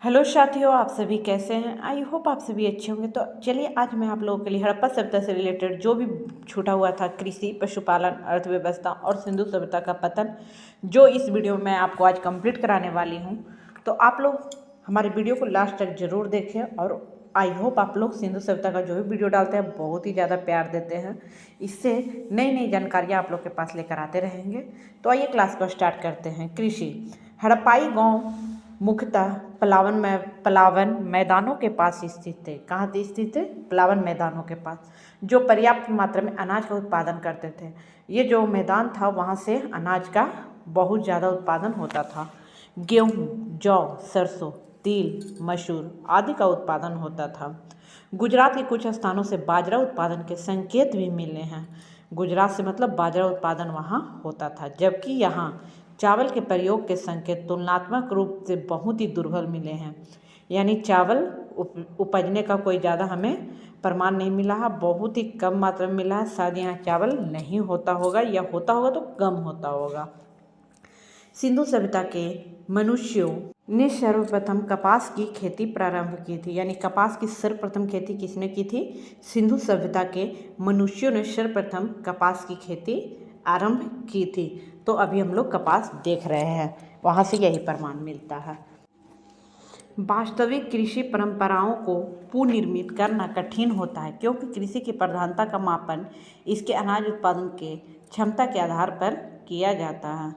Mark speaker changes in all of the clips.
Speaker 1: Hello साथियों, आप सभी कैसे हैं। आई होप आप सभी अच्छे होंगे। तो चलिए आज मैं आप लोगों के लिए हड़प्पा सभ्यता से रिलेटेड जो भी छूटा हुआ था, कृषि, पशुपालन, अर्थव्यवस्था और सिंधु सभ्यता का पतन, जो इस वीडियो में मैं आपको आज कंप्लीट कराने वाली हूं। तो आप लोग हमारे वीडियो को लास्ट तक जरूर देखें और आई होप आप लोग सिंधु सभ्यता का जो भी वीडियो डालते हैं बहुत ही ज़्यादा प्यार देते हैं। इससे नई नई जानकारियाँ आप लोग के पास लेकर आते रहेंगे। तो आइए क्लास को स्टार्ट करते हैं। कृषि। हड़प्पाई गाँव मुख्यतः पलावन मैदानों के पास स्थित थे। कहाँ स्थित थे? पलावन मैदानों के पास, जो पर्याप्त मात्रा में अनाज का उत्पादन करते थे। ये जो मैदान था वहाँ से अनाज का बहुत ज़्यादा उत्पादन होता था। गेहूँ, जौ, सरसों, तिल, मसूर आदि का उत्पादन होता था। गुजरात के कुछ स्थानों से बाजरा उत्पादन के संकेत भी मिले हैं। गुजरात से मतलब बाजरा उत्पादन वहाँ होता था, जबकि यहाँ चावल के प्रयोग के संकेत तुलनात्मक रूप से बहुत ही दुर्बल मिले हैं। यानी चावल उपजने का कोई ज़्यादा हमें प्रमाण नहीं मिला है, बहुत ही कम मात्रा में मिला है। शायद यहाँ चावल नहीं होता होगा या होता होगा तो कम होता होगा। सिंधु सभ्यता के मनुष्यों ने सर्वप्रथम कपास की खेती प्रारंभ की थी। यानी कपास की सर्वप्रथम खेती किसने की थी? सिंधु सभ्यता के मनुष्यों ने सर्वप्रथम कपास की खेती आरंभ की थी। तो अभी हम लोग कपास देख रहे हैं, वहाँ से यही प्रमाण मिलता है। वास्तविक कृषि परंपराओं को पुनर्निर्मित करना कठिन होता है, क्योंकि कृषि की प्रधानता का मापन इसके अनाज उत्पादन के क्षमता के आधार पर किया जाता है।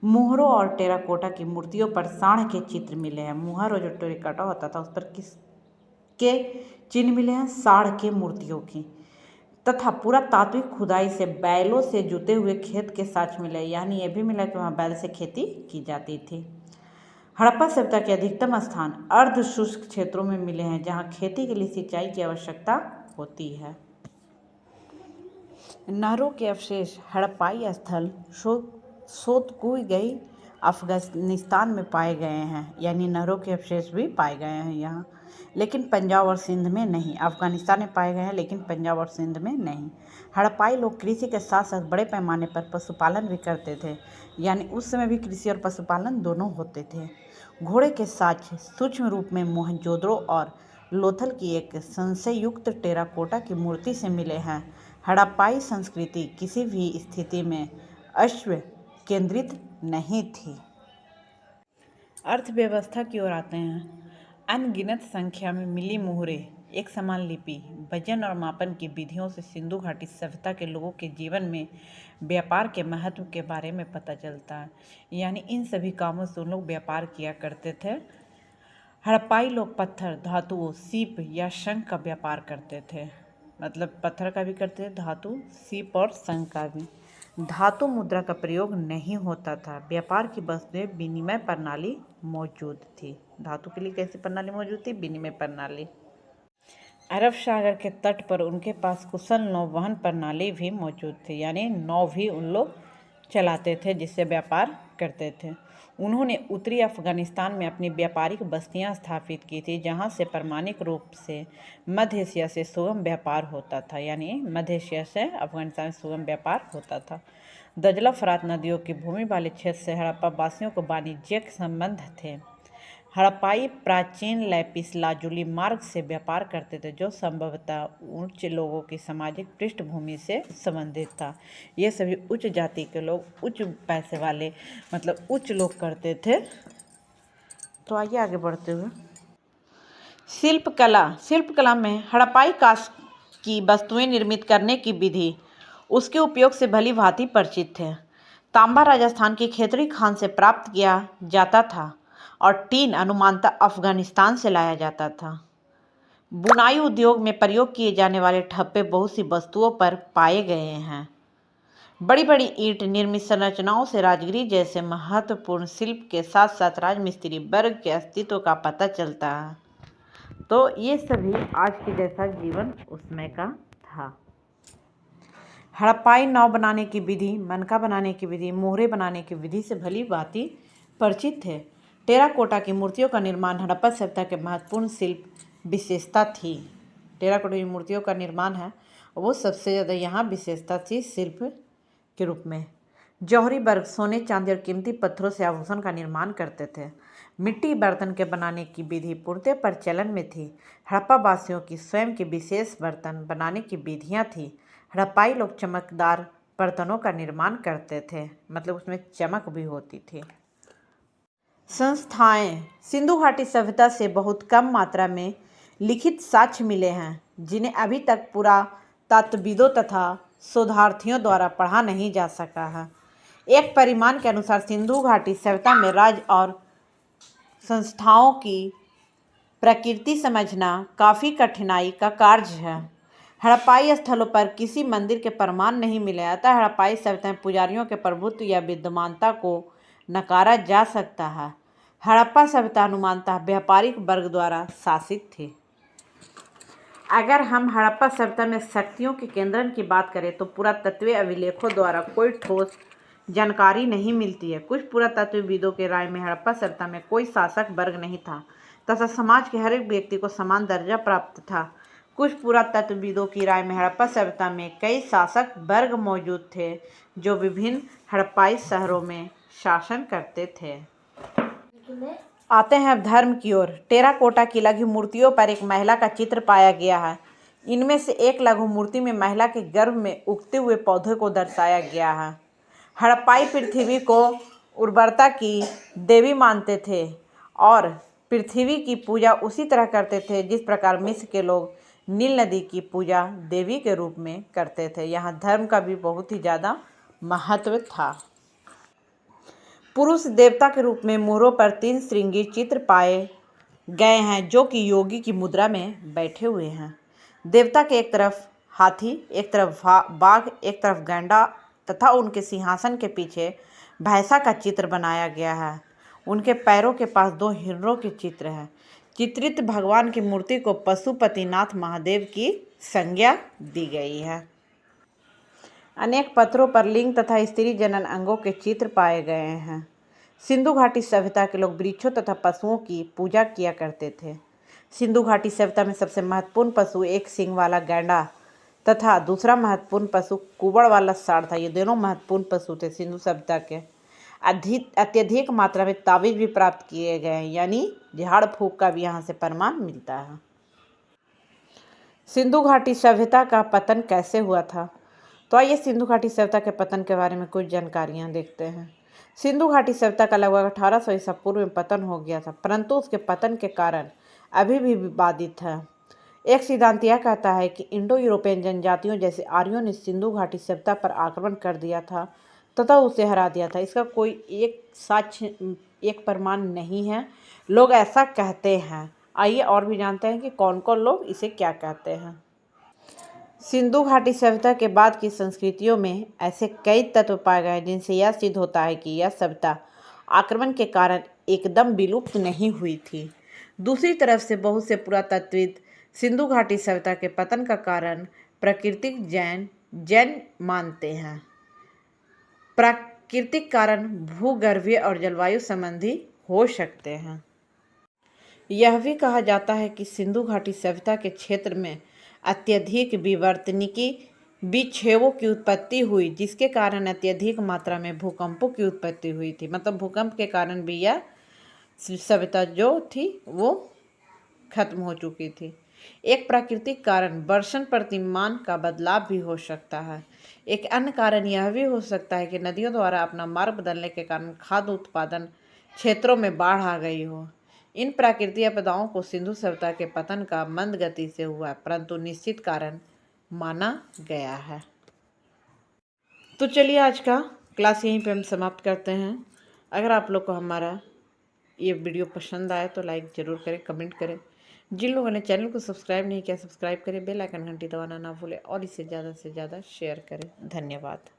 Speaker 1: मुहरों और टेराकोटा की मूर्तियों पर सांड के चित्र मिले हैं। मुहर और जो टेराकोटा होता था उस पर किसके चिन्ह मिले हैं? सांड के मूर्तियों की। तथा पुरातात्विक खुदाई से बैलों से जुते हुए खेत के साक्ष्य मिले। यानी ये भी मिला कि वहाँ बैल से खेती की जाती थी। हड़प्पा सभ्यता के अधिकतम स्थान अर्ध शुष्क क्षेत्रों में मिले हैं, जहाँ खेती के लिए सिंचाई की आवश्यकता होती है। नहरों के अवशेष हड़प्पाई स्थल शोध की गई अफगानिस्तान में पाए गए हैं। यानी नहरों के अवशेष भी पाए गए हैं यहाँ, लेकिन पंजाब और सिंध में नहीं। अफगानिस्तान में पाए गए हैं लेकिन पंजाब और सिंध में नहीं। हड़प्पाई लोग कृषि के साथ साथ बड़े पैमाने पर पशुपालन भी करते थे। यानी उस समय भी कृषि और पशुपालन दोनों होते थे। घोड़े के साक्ष्य सूक्ष्म रूप में मोहनजोदड़ो और लोथल की एक संशययुक्त टेराकोटा की मूर्ति से मिले हैं। हड़प्पाई संस्कृति किसी भी स्थिति में अश्व केंद्रित नहीं थी। अर्थव्यवस्था की ओर आते हैं। अनगिनत संख्या में मिली मुहरें, एक समान लिपि, वजन और मापन की विधियों से सिंधु घाटी सभ्यता के लोगों के जीवन में व्यापार के महत्व के बारे में पता चलता है। यानी इन सभी कामों से उन लोग व्यापार किया करते थे। हड़प्पाई लोग पत्थर, धातुओं, सीप या शंख का व्यापार करते थे। मतलब पत्थर का भी करते थे, धातु, सीप और शंख का भी। धातु मुद्रा का प्रयोग नहीं होता था। व्यापार की वस्तुएं विनिमय प्रणाली मौजूद थी। धातु के लिए कैसी प्रणाली मौजूद थी? विनिमय प्रणाली। अरब सागर के तट पर उनके पास कुशल नौवहन प्रणाली भी मौजूद थी। यानी नौ भी उन लोग चलाते थे जिससे व्यापार करते थे। उन्होंने उत्तरी अफगानिस्तान में अपनी व्यापारिक बस्तियां स्थापित की थी, जहां से प्रामाणिक रूप से मध्य एशिया से सुगम व्यापार होता था। यानी मध्य एशिया से अफगानिस्तान में सुगम व्यापार होता था। दजला फरात नदियों की भूमि वाले क्षेत्र से हड़प्पा वासियों को वाणिज्यिक संबंध थे। हड़प्पाई प्राचीन लैपिस लाजुली मार्ग से व्यापार करते थे, जो संभवतः उच्च लोगों की सामाजिक पृष्ठभूमि से संबंधित था। ये सभी उच्च जाति के लोग, उच्च पैसे वाले, मतलब उच्च लोग करते थे। तो आइए आगे बढ़ते हुए शिल्पकला में हड़प्पाई काष्ठ की वस्तुएं निर्मित करने की विधि उसके उपयोग से भली भांति परिचित थे। तांबा राजस्थान की खेतड़ी खान से प्राप्त किया जाता था और टीन अनुमानतः अफगानिस्तान से लाया जाता था। बुनाई उद्योग में प्रयोग किए जाने वाले ठप्पे बहुत सी वस्तुओं पर पाए गए हैं। बड़ी बड़ी ईंट निर्मित संरचनाओं से राजगिरी जैसे महत्वपूर्ण शिल्प के साथ साथ राजमिस्त्री वर्ग के अस्तित्व का पता चलता है। तो ये सभी आज के जैसा जीवन उस समय का था। हड़प्पाई नाव बनाने की विधि, मनका बनाने की विधि, मोहरे बनाने की विधि से भली भांति परिचित थे। टेराकोटा की मूर्तियों का निर्माण हड़प्पा सभ्यता के महत्वपूर्ण शिल्प विशेषता थी। टेराकोटा की मूर्तियों का निर्माण है वो सबसे ज़्यादा यहाँ विशेषता थी शिल्प के रूप में। जौहरी वर्ग सोने, चांदी और कीमती पत्थरों से आभूषण का निर्माण करते थे। मिट्टी बर्तन के बनाने की विधि पूर्णतः प्रचलन में थी। हड़प्पा वासियों की स्वयं की विशेष बर्तन बनाने की विधियाँ थी। हड़प्पाई लोग चमकदार बर्तनों का निर्माण करते थे, मतलब उसमें चमक भी होती थी। संस्थाएं। सिंधु घाटी सभ्यता से बहुत कम मात्रा में लिखित साक्ष्य मिले हैं, जिन्हें अभी तक पुरातत्वविदों तथा शोधार्थियों द्वारा पढ़ा नहीं जा सका है। एक परिमाण के अनुसार सिंधु घाटी सभ्यता में राज्य और संस्थाओं की प्रकृति समझना काफ़ी कठिनाई का कार्य है। हड़प्पाई स्थलों पर किसी मंदिर के प्रमाण नहीं मिले, अतः हड़प्पाई सभ्यता में पुजारियों के प्रभुत्व या विद्यमानता को नकारा जा सकता है। हड़प्पा सभ्यता अनुमानतः व्यापारिक वर्ग द्वारा शासित थी। अगर हम हड़प्पा सभ्यता में शक्तियों के केंद्रण की बात करें तो पुरातत्वीय अभिलेखों द्वारा कोई ठोस जानकारी नहीं मिलती है। कुछ पुरातत्वविदों के राय में हड़प्पा सभ्यता में कोई शासक वर्ग नहीं था तथा समाज के हर एक व्यक्ति को समान दर्जा प्राप्त था। कुछ पुरातत्वविदों की राय में हड़प्पा सभ्यता में कई शासक वर्ग मौजूद थे जो विभिन्न हड़प्पाई शहरों में शासन करते थे। आते हैं अब धर्म की ओर। टेराकोटा की लघु मूर्तियों पर एक महिला का चित्र पाया गया है। इनमें से एक लघु मूर्ति में महिला के गर्भ में उगते हुए पौधे को दर्शाया गया है। हड़प्पाई पृथ्वी को उर्वरता की देवी मानते थे और पृथ्वी की पूजा उसी तरह करते थे जिस प्रकार मिस्र के लोग नील नदी की पूजा देवी के रूप में करते थे। यहाँ धर्म का भी बहुत ही ज़्यादा महत्व था। पुरुष देवता के रूप में मोहरों पर 3 श्रृंगी चित्र पाए गए हैं जो कि योगी की मुद्रा में बैठे हुए हैं। देवता के एक तरफ हाथी, एक तरफ बाघ, एक तरफ गैंडा तथा उनके सिंहासन के पीछे भैंसा का चित्र बनाया गया है। उनके पैरों के पास 2 हिरणों के चित्र हैं। चित्रित भगवान की मूर्ति को पशुपतिनाथ महादेव की संज्ञा दी गई है। अनेक पत्थरों पर लिंग तथा स्त्री जनन अंगों के चित्र पाए गए हैं। सिंधु घाटी सभ्यता के लोग वृक्षों तथा पशुओं की पूजा किया करते थे। सिंधु घाटी सभ्यता में सबसे महत्वपूर्ण पशु एक सींग वाला गैंडा तथा दूसरा महत्वपूर्ण पशु कुबड़ वाला सांड था। ये दोनों महत्वपूर्ण पशु थे। सिंधु सभ्यता के अत्यधिक मात्रा में ताबीज भी प्राप्त किए गए हैं, यानी झाड़ फूक का भी यहाँ से प्रमाण मिलता है। सिंधु घाटी सभ्यता का पतन कैसे हुआ था? तो आइए सिंधु घाटी सभ्यता के पतन के बारे में कुछ जानकारियाँ देखते हैं। सिंधु घाटी सभ्यता का लगभग 1800 ईसा पूर्व में पतन हो गया था, परंतु उसके पतन के कारण अभी भी विवादित है। एक सिद्धांत यह कहता है कि इंडो यूरोपियन जनजातियों जैसे आर्यों ने सिंधु घाटी सभ्यता पर आक्रमण कर दिया था तथा उसे हरा दिया था। इसका कोई एक साक्ष्य, एक प्रमाण नहीं है। लोग ऐसा कहते हैं। आइए और भी जानते हैं कि कौन कौन लोग इसे क्या कहते हैं। सिंधु घाटी सभ्यता के बाद की संस्कृतियों में ऐसे कई तत्व पाए गए जिनसे यह सिद्ध होता है कि यह सभ्यता आक्रमण के कारण एकदम विलुप्त नहीं हुई थी। दूसरी तरफ से बहुत से पुरातत्वविद सिंधु घाटी सभ्यता के पतन का कारण प्राकृतिक जैन मानते हैं। प्राकृतिक कारण भूगर्भीय और जलवायु संबंधी हो सकते हैं। यह भी कहा जाता है कि सिंधु घाटी सभ्यता के क्षेत्र में अत्यधिक विवर्तनिकी विक्षेपों की उत्पत्ति हुई, जिसके कारण अत्यधिक मात्रा में भूकंपों की उत्पत्ति हुई थी। मतलब भूकंप के कारण भी यह सभ्यता जो थी वो खत्म हो चुकी थी। एक प्राकृतिक कारण वर्षण प्रतिमान का बदलाव भी हो सकता है। एक अन्य कारण यह भी हो सकता है कि नदियों द्वारा अपना मार्ग बदलने के कारण खाद्य उत्पादन क्षेत्रों में बाढ़ आ गई हो। इन प्राकृतिक आपदाओं को सिंधु सभ्यता के पतन का मंद गति से हुआ, परंतु निश्चित कारण माना गया है। तो चलिए आज का क्लास यहीं पे हम समाप्त करते हैं। अगर आप लोग को हमारा ये वीडियो पसंद आए तो लाइक ज़रूर करें, कमेंट करें। जिन लोगों ने चैनल को सब्सक्राइब नहीं किया, सब्सक्राइब करें, बेल आइकन घंटी दबाना ना भूलें और इसे ज़्यादा से ज़्यादा शेयर करें। धन्यवाद।